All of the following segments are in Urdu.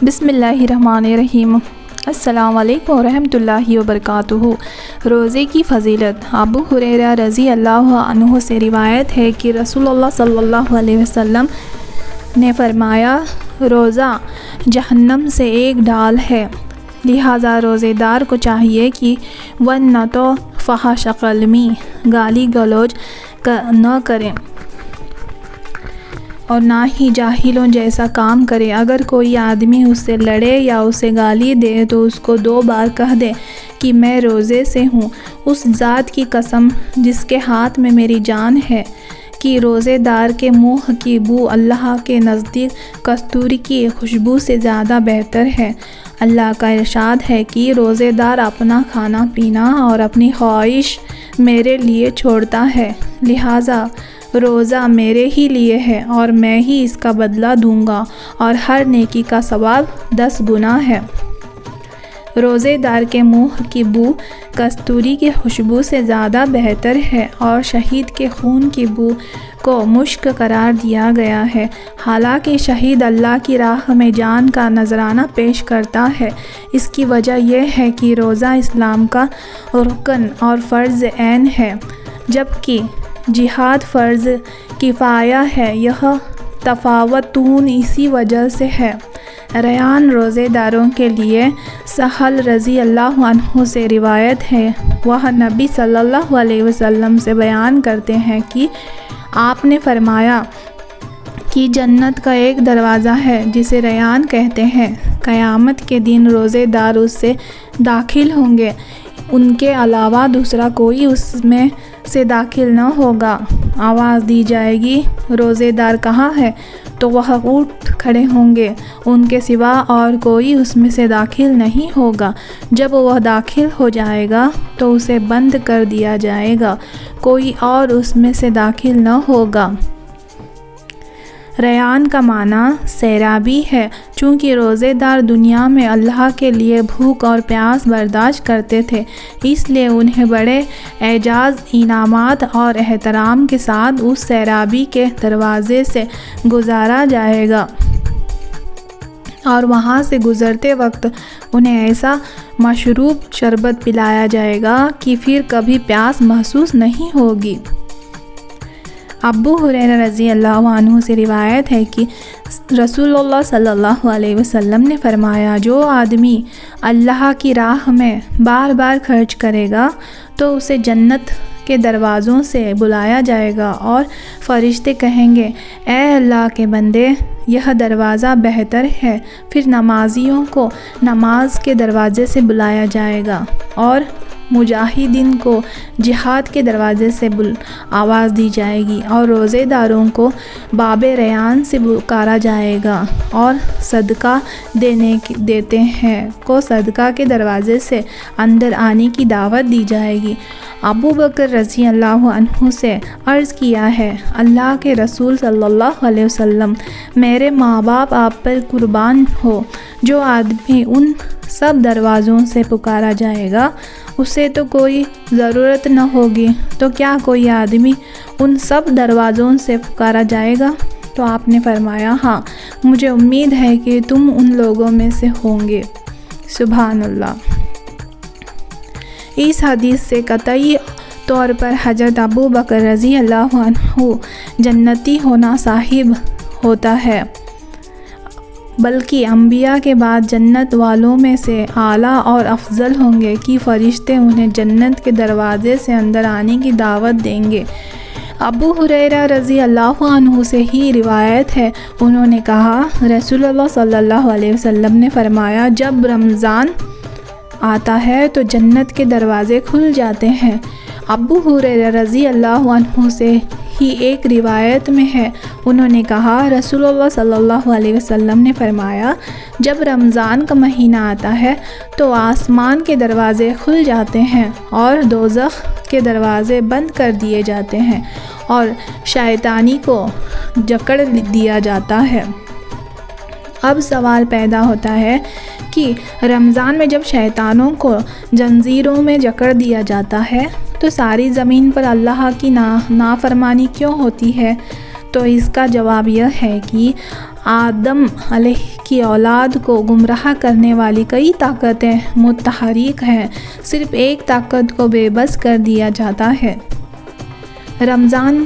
بسم اللہ الرحمن الرحیم۔ السلام علیکم ورحمۃ اللہ وبرکاتہ۔ روزے کی فضیلت۔ ابو ہریرہ رضی اللہ عنہ سے روایت ہے کہ رسول اللہ صلی اللہ علیہ وسلم نے فرمایا، روزہ جہنم سے ایک ڈال ہے، لہٰذا روزے دار کو چاہیے کہ وہ نہ تو فحش قلمی گالی گلوچ نہ کریں اور نہ ہی جاہلوں جیسا کام کرے۔ اگر کوئی آدمی اس سے لڑے یا اسے گالی دے تو اس کو 2 بار کہہ دے کہ میں روزے سے ہوں۔ اس ذات کی قسم جس کے ہاتھ میں میری جان ہے کہ روزے دار کے منہ کی بو اللہ کے نزدیک کستوری کی خوشبو سے زیادہ بہتر ہے۔ اللہ کا ارشاد ہے کہ روزے دار اپنا کھانا پینا اور اپنی خواہش میرے لیے چھوڑتا ہے، لہٰذا روزہ میرے ہی لیے ہے اور میں ہی اس کا بدلہ دوں گا، اور ہر نیکی کا ثواب 10 گنا ہے۔ روزے دار کے منہ کی بو کستوری کی خوشبو سے زیادہ بہتر ہے، اور شہید کے خون کی بو کو مشک قرار دیا گیا ہے۔ حالانکہ شہید اللہ کی راہ میں جان کا نذرانہ پیش کرتا ہے۔ اس کی وجہ یہ ہے کہ روزہ اسلام کا رکن اور فرض عین ہے، جبکہ جہاد فرض کفایہ ہے۔ یہ تفاوتون اسی وجہ سے ہے۔ ریان روزے داروں کے لیے سہل رضی اللہ عنہ سے روایت ہے، وہ نبی صلی اللہ علیہ وسلم سے بیان کرتے ہیں کہ آپ نے فرمایا کہ جنت کا ایک دروازہ ہے جسے ریان کہتے ہیں، قیامت کے دن روزے دار اس سے داخل ہوں گے، ان کے علاوہ دوسرا کوئی اس میں سے داخل نہ ہوگا۔ آواز دی جائے گی، روزے دار کہاں ہے؟ تو وہ اٹھ کھڑے ہوں گے، ان کے سوا اور کوئی اس میں سے داخل نہیں ہوگا۔ جب وہ داخل ہو جائے گا تو اسے بند کر دیا جائے گا، کوئی اور اس میں سے داخل نہ ہوگا۔ ریان کا معنی سیرابی ہے۔ چونکہ روزے دار دنیا میں اللہ کے لیے بھوک اور پیاس برداشت کرتے تھے، اس لیے انہیں بڑے اعزاز، انعامات اور احترام کے ساتھ اس سیرابی کے دروازے سے گزارا جائے گا، اور وہاں سے گزرتے وقت انہیں ایسا مشروب شربت پلایا جائے گا کہ پھر کبھی پیاس محسوس نہیں ہوگی۔ ابو ہریرہ رضی اللہ عنہ سے روایت ہے کہ رسول اللہ صلی اللہ علیہ وسلم نے فرمایا، جو آدمی اللہ کی راہ میں بار بار خرچ کرے گا تو اسے جنت کے دروازوں سے بلایا جائے گا، اور فرشتے کہیں گے، اے اللہ کے بندے، یہ دروازہ بہتر ہے۔ پھر نمازیوں کو نماز کے دروازے سے بلایا جائے گا، اور مجاہدین کو جہاد کے دروازے سے آواز دی جائے گی، اور روزے داروں کو باب ریان سے پکارا جائے گا، اور صدقہ دیتے ہیں کو صدقہ کے دروازے سے اندر آنے کی دعوت دی جائے گی۔ ابو بکر رضی اللہ عنہ سے عرض کیا ہے، اللہ کے رسول صلی اللہ علیہ وسلم، میرے ماں باپ آپ پر قربان ہو، جو آدمی ان سب دروازوں سے پکارا جائے گا اسے تو کوئی ضرورت نہ ہوگی، تو کیا کوئی آدمی ان سب دروازوں سے پکارا جائے گا؟ تو آپ نے فرمایا، ہاں، مجھے امید ہے کہ تم ان لوگوں میں سے ہوں گے۔ سبحان اللہ۔ اس حدیث سے قطعی طور پر حضرت ابو بکر رضی اللہ عنہ جنتی ہونا صاحب ہوتا ہے، بلکہ انبیاء کے بعد جنت والوں میں سے اعلیٰ اور افضل ہوں گے کہ فرشتے انہیں جنت کے دروازے سے اندر آنے کی دعوت دیں گے۔ ابو ہریرہ رضی اللہ عنہ سے ہی روایت ہے، انہوں نے کہا، رسول اللہ صلی اللہ علیہ وسلم نے فرمایا، جب رمضان آتا ہے تو جنت کے دروازے کھل جاتے ہیں۔ ابو ہریرہ رضی اللہ عنہ سے ہی ایک روایت میں ہے، انہوں نے کہا، رسول اللہ صلی اللہ علیہ وسلم نے فرمایا، جب رمضان کا مہینہ آتا ہے تو آسمان کے دروازے کھل جاتے ہیں اور دوزخ کے دروازے بند کر دیے جاتے ہیں، اور شیطانی کو جکڑ دیا جاتا ہے۔ اب سوال پیدا ہوتا ہے کہ رمضان میں جب شیطانوں کو زنجیروں میں جکڑ دیا جاتا ہے تو ساری زمین پر اللہ کی نافرمانی کیوں ہوتی ہے؟ تو اس کا جواب یہ ہے کہ آدم علیہ کی اولاد کو گمراہ کرنے والی کئی طاقتیں متحرک ہیں، صرف ایک طاقت کو بے بس کر دیا جاتا ہے۔ رمضان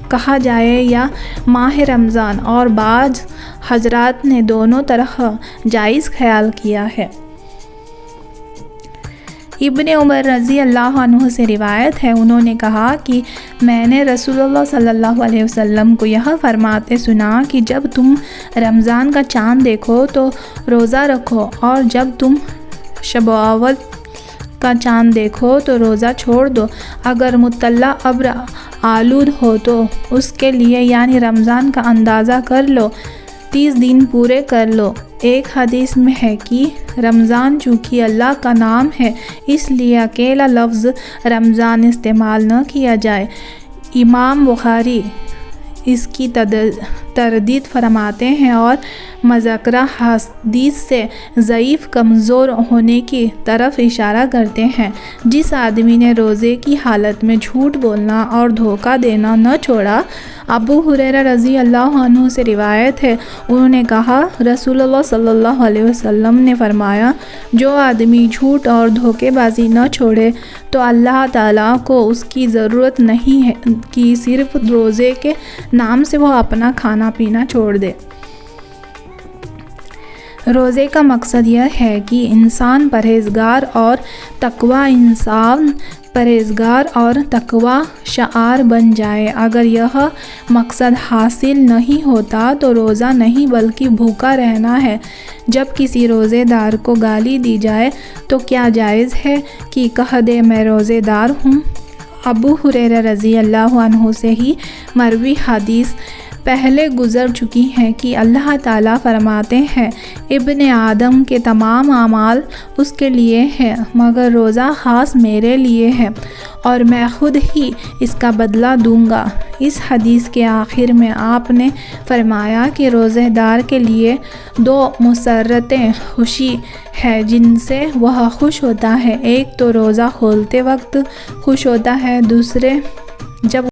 کہا جائے یا ماہ رمضان، اور بعض حضرات نے دونوں طرح جائز خیال کیا ہے۔ ابن عمر رضی اللہ عنہ سے روایت ہے، انہوں نے کہا کہ میں نے رسول اللہ صلی اللہ علیہ وسلم کو یہ فرماتے سنا کہ جب تم رمضان کا چاند دیکھو تو روزہ رکھو، اور جب تم شب اول کا چاند دیکھو تو روزہ چھوڑ دو۔ اگر مطلع ابر آلود ہو تو اس کے لیے یعنی رمضان کا اندازہ کر لو، 30 دن پورے کر لو۔ ایک حدیث میں ہے کہ رمضان چونکہ اللہ کا نام ہے اس لیے اکیلا لفظ رمضان استعمال نہ کیا جائے۔ امام بخاری اس کی تردید فرماتے ہیں اور مذکورہ حدیث سے ضعیف کمزور ہونے کی طرف اشارہ کرتے ہیں۔ جس آدمی نے روزے کی حالت میں جھوٹ بولنا اور دھوکہ دینا نہ چھوڑا، ابو ہریرہ رضی اللہ عنہ سے روایت ہے، انہوں نے کہا رسول اللہ صلی اللہ علیہ وسلم نے فرمایا، جو آدمی جھوٹ اور دھوکے بازی نہ چھوڑے تو اللہ تعالیٰ کو اس کی ضرورت نہیں ہے کہ صرف روزے کے نام سے وہ اپنا کھانا پینا چھوڑ دے۔ روزے کا مقصد یہ ہے کہ انسان پرہیزگار اور تقوی شعار بن جائے۔ اگر یہ مقصد حاصل نہیں ہوتا تو روزہ نہیں بلکہ بھوکا رہنا ہے۔ جب کسی روزے دار کو گالی دی جائے تو کیا جائز ہے کہ کہہ دے میں روزے دار ہوں؟ ابو ہریرہ رضی اللہ عنہ سے ہی مروی حدیث پہلے گزر چکی ہیں کہ اللہ تعالیٰ فرماتے ہیں، ابن آدم کے تمام اعمال اس کے لیے ہیں مگر روزہ خاص میرے لیے ہے اور میں خود ہی اس کا بدلہ دوں گا۔ اس حدیث کے آخر میں آپ نے فرمایا کہ روزہ دار کے لیے 2 مسرتیں خوشی ہے جن سے وہ خوش ہوتا ہے، ایک تو روزہ کھولتے وقت خوش ہوتا ہے، دوسرے جب